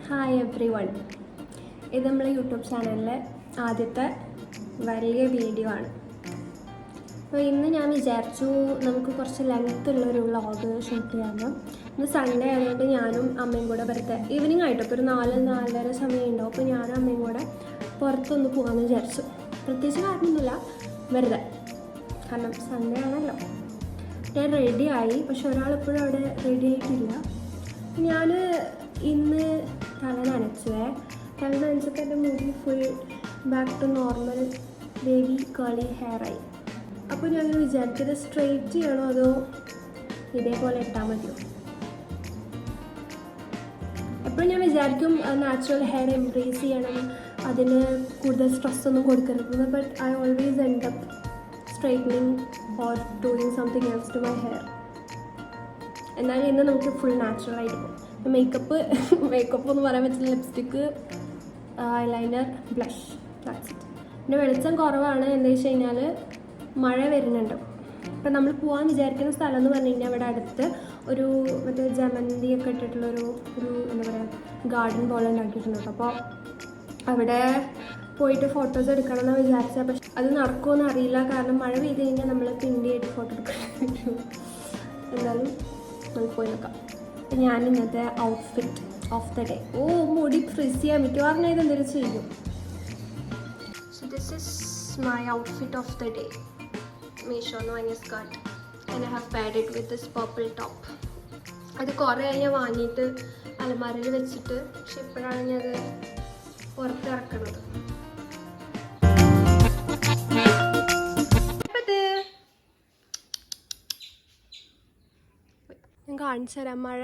Hi every one. ഇത് നമ്മളെ YouTube ചാനലിലെ ആദ്യത്തെ വലിയ വീഡിയോ ആണ്. അപ്പോൾ ഇന്ന് ഞാൻ വിചാരിച്ചു നമുക്ക് കുറച്ച് ലെങ്ത് ഉള്ളൊരു വ്ളോഗ് ഷൂട്ട് ചെയ്യാമെന്ന്. ഇന്ന് സൺഡേ ആയതുകൊണ്ട് ഞാനും അമ്മയും കൂടെ വെറുതെ ഈവനിങ് ആയിട്ട് ഇപ്പോൾ ഒരു 4-4:30 സമയം ഉണ്ടാവും. അപ്പോൾ ഞാനും അമ്മയും കൂടെ പുറത്തൊന്ന് പോകാമെന്ന് വിചാരിച്ചു. പ്രത്യേകിച്ച് കാരണമൊന്നുമില്ല, വെറുതെ, കാരണം സൺഡേ ആണല്ലോ. ഞാൻ റെഡിയായി, പക്ഷെ ഒരാളിപ്പോഴും അവിടെ റെഡി ആയിട്ടില്ല. ഞാൻ ഇന്ന് തല നനച്ചപ്പോൾ എൻ്റെ മുടി full back to normal baby curly ഹെയറായി. അപ്പോൾ ഞാൻ വിചാരിച്ചത് സ്ട്രെയിറ്റ് ചെയ്യണോ അതോ ഇതേപോലെ ഇട്ടാൽ മതിയോ. എപ്പോഴും ഞാൻ വിചാരിക്കും നാച്ചുറൽ ഹെയർ എംബ്രേസ് ചെയ്യണം, അതിന് കൂടുതൽ സ്ട്രെസ്സൊന്നും കൊടുക്കരുതെന്ന്. But I always end up straightening or doing something else to my hair. എന്നാലും ഇന്ന് നമുക്ക് ഫുൾ നാച്ചുറൽ ആയിട്ട് പോകും. മേക്കപ്പ് എന്ന് പറയാൻ പറ്റില്ല. Lipstick, eyeliner, blush, that's it. പിന്നെ വെളിച്ചം കുറവാണ്. എന്താ വെച്ച് കഴിഞ്ഞാൽ മഴ വരുന്നുണ്ട്. ഇപ്പം നമ്മൾ പോകാൻ വിചാരിക്കുന്ന സ്ഥലം എന്ന് പറഞ്ഞു കഴിഞ്ഞാൽ ഇവിടെ അടുത്ത് ഒരു മറ്റേ ജമന്തിയൊക്കെ ഇട്ടിട്ടുള്ളൊരു എന്താ പറയുക ഗാർഡൻ പോലെ ഉണ്ടാക്കിയിട്ടുണ്ട്. അപ്പോൾ അവിടെ പോയിട്ട് ഫോട്ടോസ് എടുക്കണം എന്ന് വിചാരിച്ചാൽ, പക്ഷെ അത് നടക്കുമെന്ന് അറിയില്ല. കാരണം മഴ പെയ്ത് കഴിഞ്ഞാൽ നമ്മൾ പിണ്ടിയായിട്ട് ഫോട്ടോ എടുക്കാൻ പറ്റും. എന്നാലും നമുക്ക് പോയി നോക്കാം. ഞാൻ ഇന്നത്തെ ഔട്ട്ഫിറ്റ് ഓഫ് ദ ഡേ. മുടി ഫ്രിസ് ചെയ്യാൻ മിക്കവാറും ഞാൻ ഇതെന്തെങ്കിലും ചെയ്യും. So this is my outfit of the day. മീഷോന്ന് വാങ്ങിയ skirt and I have paired it with this purple top. അത് കുറേ ഞാൻ വാങ്ങിയിട്ട് അലമാരയിൽ വെച്ചിട്ട്, പക്ഷെ ഇപ്പോഴാണ് ഞാൻ അത് പുറത്തിറക്കുന്നത്. ഞാൻ കാണിച്ചു തരാം. മഴ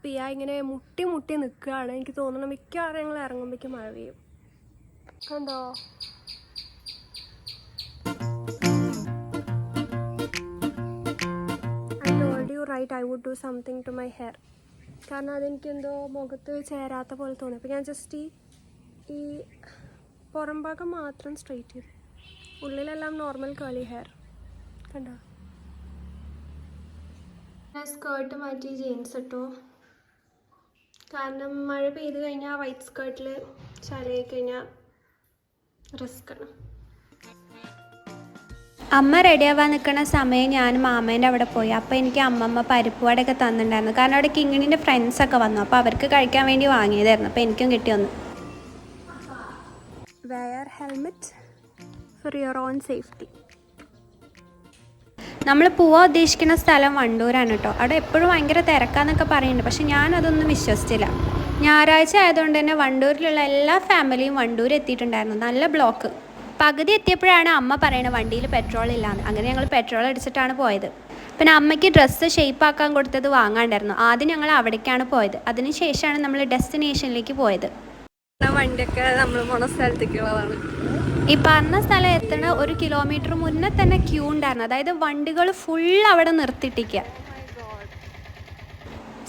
പെയ്യാ ഇങ്ങനെ മുട്ടി നിൽക്കുകയാണ്. എനിക്ക് തോന്നുന്നു മിക്കവാറും ഞങ്ങൾ ഇറങ്ങുമ്പോഴേക്കും മഴ പെയ്യും. കണ്ടോ? I told you right, I would do something to my hair. കാരണം അതെനിക്കെന്തോ മുഖത്ത് ചേരാത്ത പോലെ തോന്നി. അപ്പോൾ ഞാൻ ജസ്റ്റ് ഈ പുറം ഭാഗം മാത്രം സ്ട്രെയിറ്റ് ചെയ്തു. ഉള്ളിലെല്ലാം നോർമൽ കേളി ഹെയർ. കണ്ടോ? ഞാൻ സ്കേർട്ട് മാറ്റി ജീൻസ് ഇട്ടു. കാരണം മഴ പെയ്ത് കഴിഞ്ഞാൽ വൈറ്റ് സ്കേർട്ടിൽ ചളിയായി കഴിഞ്ഞാൽ റിസ്ക് ആണ്. അമ്മ റെഡിയാവാൻ നിൽക്കുന്ന സമയം ഞാൻ മാമേൻ്റെ അവിടെ പോയി. അപ്പോൾ എനിക്ക് അമ്മമ്മ പരിപ്പുവടയൊക്കെ തന്നിട്ടുണ്ടായിരുന്നു. കാരണം അവിടെ കിങ്ങിണിൻ്റെ ഫ്രണ്ട്സൊക്കെ വന്നു. അപ്പോൾ അവർക്ക് കഴിക്കാൻ വേണ്ടി വാങ്ങിയതായിരുന്നു. അപ്പോൾ എനിക്കും കിട്ടി വന്നു. Wear helmet for your own safety. നമ്മൾ പോവാൻ ഉദ്ദേശിക്കുന്ന സ്ഥലം വണ്ടൂരാണ് കേട്ടോ. അവിടെ എപ്പോഴും ഭയങ്കര തിരക്കാന്നൊക്കെ പറയുന്നുണ്ട്. പക്ഷെ ഞാനതൊന്നും വിശ്വസിച്ചില്ല. ഞായറാഴ്ച ആയതുകൊണ്ട് തന്നെ വണ്ടൂരിലുള്ള എല്ലാ ഫാമിലിയും വണ്ടൂർ എത്തിയിട്ടുണ്ടായിരുന്നു. നല്ല ബ്ലോക്ക്. പകുതി എത്തിയപ്പോഴാണ് അമ്മ പറയുന്നത് വണ്ടിയിൽ പെട്രോൾ ഇല്ലാന്ന്. അങ്ങനെ ഞങ്ങൾ പെട്രോൾ അടിച്ചിട്ടാണ് പോയത്. പിന്നെ അമ്മയ്ക്ക് ഡ്രസ്സ് ഷേപ്പാക്കാൻ കൊടുത്തത് വാങ്ങാണ്ടായിരുന്നു. ആദ്യം ഞങ്ങൾ അവിടേക്കാണ് പോയത്. അതിന് ശേഷമാണ് നമ്മൾ ഡെസ്റ്റിനേഷനിലേക്ക് പോയത്. വണ്ടിയൊക്കെ നമ്മൾ പോണ സ്ഥലത്തേക്കുള്ളതാണ്. ഈ പറഞ്ഞ സ്ഥലം എത്തണ 1 കിലോമീറ്റർ മുന്നേ തന്നെ ക്യൂ ഉണ്ടായിരുന്നു. അതായത് വണ്ടികൾ ഫുൾ അവിടെ നിർത്തിയിട്ടിരിക്കുക.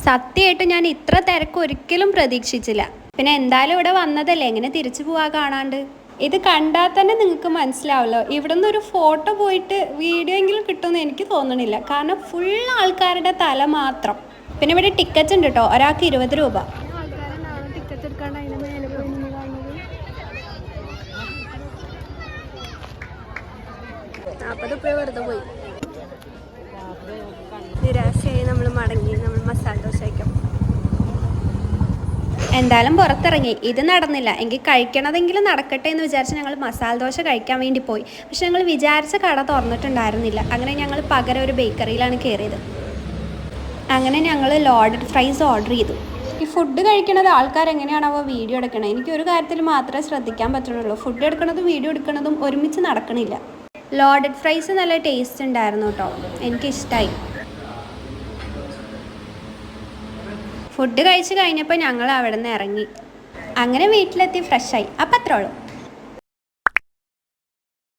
സത്യമായിട്ടും ഞാൻ ഇത്ര തിരക്ക് ഒരിക്കലും പ്രതീക്ഷിച്ചില്ല. പിന്നെ എന്തായാലും ഇവിടെ വന്നതല്ലേ, എങ്ങനെ തിരിച്ചു പോവാ കാണാണ്ട്. ഇത് കണ്ടാൽ തന്നെ നിങ്ങൾക്ക് മനസ്സിലാവല്ലോ, ഇവിടെ നിന്ന് ഒരു ഫോട്ടോ പോയിട്ട് വീഡിയോ എങ്കിലും കിട്ടുമെന്ന് എനിക്ക് തോന്നണില്ല. കാരണം ഫുൾ ആൾക്കാരുടെ തല മാത്രം. പിന്നെ ഇവിടെ ടിക്കറ്റ് ഉണ്ട് കേട്ടോ, ഒരാൾക്ക് 20 രൂപ. ടിക്കറ്റ് എടുക്കാണ്ട് അതിന് മേലെ പോയി നിന്ന് കാണുന്നത് 40 രൂപ വെറുതെ പോയി. നിരാശയായി നമ്മൾ മടങ്ങി. നമ്മൾ മസാല ദോശ കഴിക്കാം. എന്തായാലും പുറത്തിറങ്ങി. ഇത് നടന്നില്ല എങ്കിൽ കഴിക്കണതെങ്കിലും നടക്കട്ടെ എന്ന് വിചാരിച്ച് ഞങ്ങൾ മസാല ദോശ കഴിക്കാൻ വേണ്ടി പോയി. പക്ഷെ ഞങ്ങൾ വിചാരിച്ച കട തുറന്നിട്ടുണ്ടായിരുന്നില്ല. അങ്ങനെ ഞങ്ങൾ പകരം ഒരു ബേക്കറിയിലാണ് കയറിയത്. അങ്ങനെ ഞങ്ങൾ ലോഡഡ് ഫ്രൈസ് ഓർഡർ ചെയ്തു. ഈ ഫുഡ് കഴിക്കണത് ആൾക്കാരെങ്ങനെയാണോ വീഡിയോ എടുക്കണത്, എനിക്ക് ഒരു കാര്യത്തിൽ മാത്രമേ ശ്രദ്ധിക്കാൻ പറ്റുള്ളൂ. ഫുഡ് എടുക്കണതും വീഡിയോ എടുക്കണതും ഒരുമിച്ച് നടക്കണില്ല. ലോഡഡ് ഫ്രൈസ് നല്ല ടേസ്റ്റ് ഉണ്ടായിരുന്നു കേട്ടോ, എനിക്കിഷ്ടമായി. ഫുഡ് കഴിച്ച് കഴിഞ്ഞപ്പോൾ ഞങ്ങൾ അവിടെ നിന്ന് ഇറങ്ങി. അങ്ങനെ വീട്ടിലെത്തി ഫ്രഷായി. അപ്പം അത്രേ ഉള്ളൂ.